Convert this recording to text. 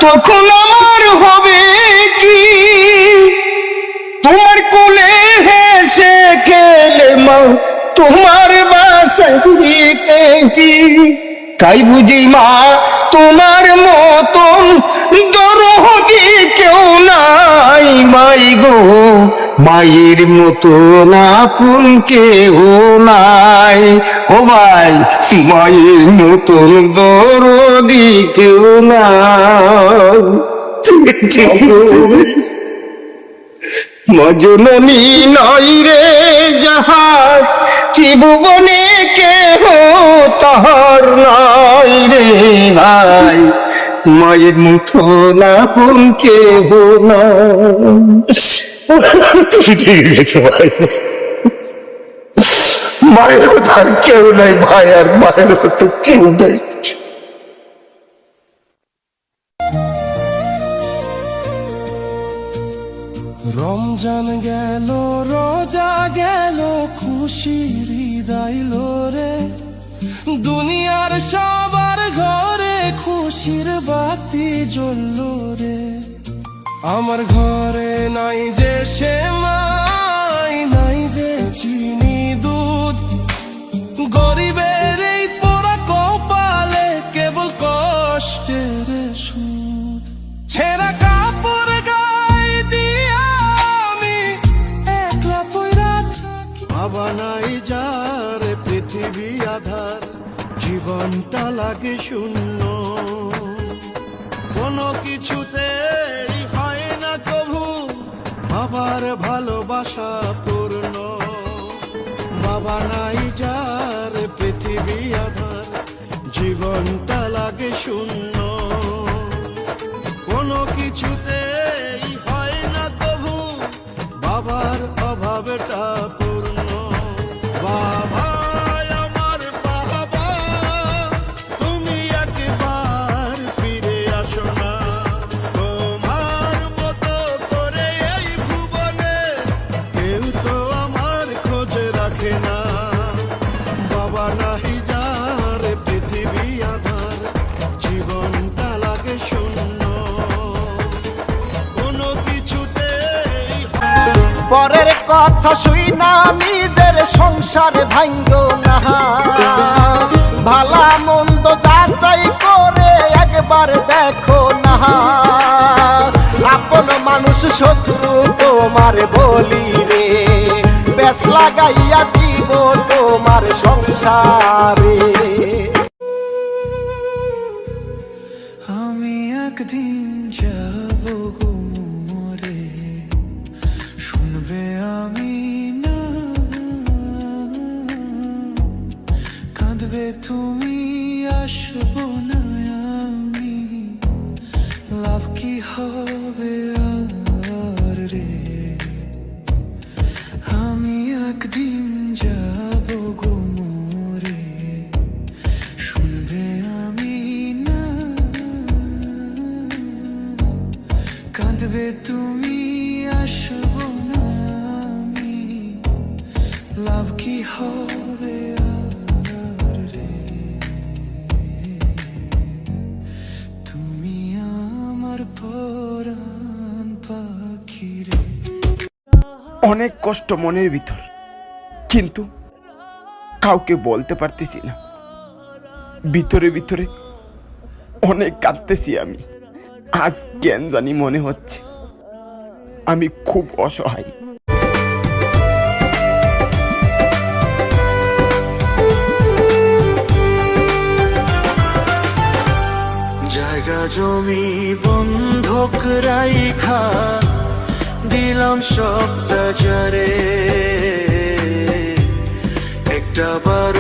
তখন আমার হবে কি? তোমার কোলে হেসে খেলে মা তোমার বাসায় গেছি। তাই বুঝি মা তোমার মতন দরদি কেউ নাই মাই গো, মায়ের মতন আপন কেউ নাই। ও ভাই, মায়ের মতন দরদি কেউ নাই। মজননী নয় রে যাহার, ত্রিভুবনে কেহ তাহার নাই রে ভাই, মায়ের মতন আপন কেহ নাই। তুমি ঠিক রেখেছো ভাই, মায়ের মতো আর কেউ নাই ভাই, আর মায়ের মতো কেউ নাই। রমজান গেল, রোজা গেল, খুশির হৃদয় রে, দুনিয়ার সবার ঘরে খুশির বাতি জ্বলল রে। আমার ঘরে নাই যে সেমাই, নাই যে চিনি দুধ, গরিবের এই পোড়া কপালে কেবল কষ্টের সুদ। ছেঁড়া কাপড় গায়ে দিয়া আমি একলা পইরা থাকি। বাবা নাই যার পৃথিবী আধার, জীবনটা লাগে শূন্য, কোনো কিছুতেই হয় না কভু বাবার ভালোবাসা পূর্ণ। বাবা নাই যার পৃথিবী আধার, জীবনটা লাগে শূন্য, কোনো কিছুতেই হয় না কভু বাবার অভাবটা পূর্ণ। বাবা আমার বাবা, তুমি একবার ফিরে আসো না, তোমার মতো করে এই ভুবনে কেউ তো আমার খোঁজ রাখে না। বাবা নাহি যার পৃথিবী আধার, জীবনটা লাগে শূন্য, কোনো কিছুতেই। পরের কথা শুই না নিজের সংসারে ভাঙ্গো না, ভালা মন্দ যাচাই করে একবার দেখো না। আপন মানুষ শত্রু তোমার বলি রে, বেশ লাগাইয়া দিব তোমার সংসারে। আমি একদিন যাব গো মোরে, শুনবে আমি না, কাঁদবে তুমি আসবো না আমি, লাভ কি হবে আর রে। আমি একদিন যাব গো মোরে, শুনবে আমি না, কাঁদবে তুমি আসবো না আমি, লাভ কি হবে আর রে। তুমি আমার পরাণ পাখি রে। অনেক কষ্ট মনের ভিতর, কিন্তু কাউকে বলতে পারতেছি না। ভিতরে ভিতরে অনেক কাঁদতেছি আমি। আজ কেন জানি মনে হচ্ছে আমি খুব অসহায়। জায়গা জমি বন্ধক রাইখা দিলাম সবটা যারে, একটা বার